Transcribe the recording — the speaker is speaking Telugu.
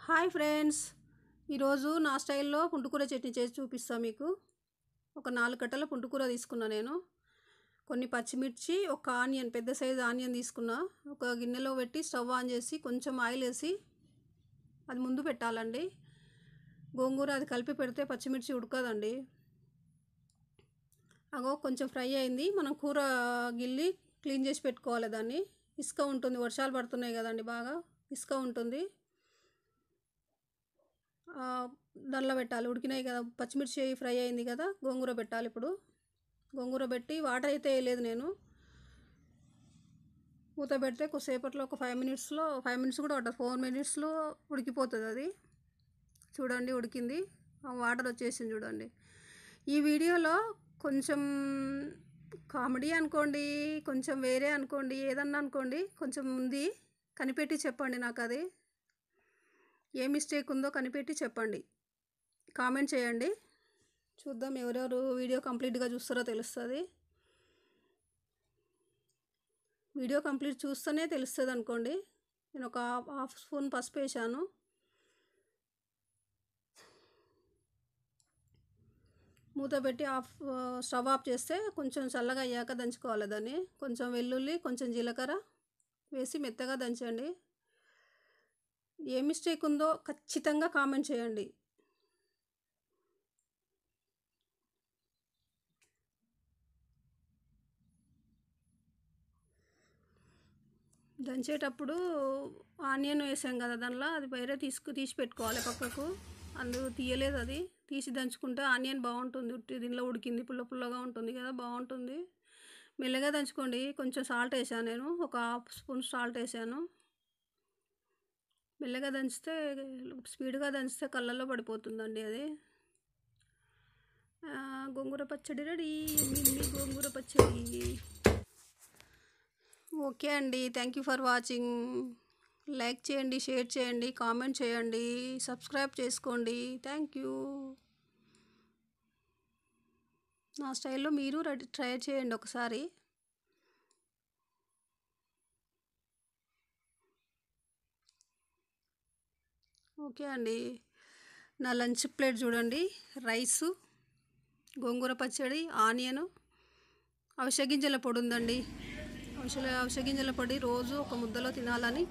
హాయ్ ఫ్రెండ్స్, ఈరోజు నా స్టైల్లో పుంటుకూర చట్నీ చేసి చూపిస్తాను మీకు. ఒక 4 కట్టల పుంటుకూర తీసుకున్నా నేను. కొన్ని పచ్చిమిర్చి, ఒక ఆనియన్, పెద్ద సైజు ఆనియన్ తీసుకున్నా. ఒక గిన్నెలో పెట్టి స్టవ్ ఆన్ చేసి కొంచెం ఆయిల్ వేసి అది ముందు పెట్టాలండి. గోంగూర అది కలిపి పెడితే పచ్చిమిర్చి ఉడకదండి. అగో కొంచెం ఫ్రై అయింది. మనం కూర గిల్లి క్లీన్ చేసి పెట్టుకోవాలి. దాన్ని ఇసుక ఉంటుంది, వర్షాలు పడుతున్నాయి కదండి, బాగా ఇసుక ఉంటుంది. దానిలో పెట్టాలి. ఉడికినాయి కదా, పచ్చిమిర్చి ఫ్రై అయింది కదా, గోంగూర పెట్టాలి. ఇప్పుడు గోంగూర పెట్టి వాటర్ అయితే వేయలేదు నేను. మూత పెడితే కొద్దిసేపట్లో ఒక 5 మినిట్స్ కూడా పట్టదు, 4 మినిట్స్లో ఉడికిపోతుంది అది. చూడండి ఉడికింది, వాటర్ వచ్చేసింది చూడండి. ఈ వీడియోలో కొంచెం కామెడీ అనుకోండి, కొంచెం వేరే అనుకోండి, ఏదన్నా అనుకోండి, కొంచెం ఉంది. కనిపెట్టి చెప్పండి, నాకు అది ఏ మిస్టేక్ ఉందో కనిపెట్టి చెప్పండి, కామెంట్ చేయండి. చూద్దాం ఎవరెవరు వీడియో కంప్లీట్గా చూస్తారో తెలుస్తుంది. వీడియో కంప్లీట్ చూస్తేనే తెలుస్తుంది అనుకోండి. నేను ఒక హాఫ్ స్పూన్ పసుపు వేసాను. మూత పెట్టి స్టవ్ ఆఫ్ చేస్తే కొంచెం చల్లగా అయ్యాక దంచుకోవాలి దాన్ని. కొంచెం వెల్లుల్లి, కొంచెం జీలకర్ర వేసి మెత్తగా దంచండి. ఏ మిస్టేక్ ఉందో ఖచ్చితంగా కామెంట్ చేయండి. దంచేటప్పుడు ఆనియన్ వేసాం కదా దానిలో, అది వేరే తీసి పెట్టుకోవాలి పక్కకు. అందుకు తీయలేదు, అది తీసి దంచుకుంటే ఆనియన్ బాగుంటుంది. దీనిలో ఉడికింది, పుల్లగా ఉంటుంది కదా, బాగుంటుంది. మెల్లగా దంచుకోండి. కొంచెం సాల్ట్ వేసాను నేను, ఒక హాఫ్ స్పూన్ సాల్ట్ వేసాను. మెల్లగా దంచితే, స్పీడ్గా దంచితే కళ్ళల్లో పడిపోతుందండి అది. గోంగూర పచ్చడి రెడీ. గోంగూర పచ్చడి ఓకే అండి. Thank you for watching. Like చేయండి, షేర్ చేయండి, కామెంట్ చేయండి, సబ్స్క్రైబ్ చేసుకోండి. Thank you. నా స్టైల్లో మీరు ట్రై చేయండి ఒకసారి. ఓకే అండి. నా లంచ్ ప్లేట్ చూడండి. రైసు, గోంగూర పచ్చడి, ఆనియను, అవిసె గింజల పొడి ఉందండి. అవిసె గింజల పొడి రోజు ఒక ముద్దలో తినాలని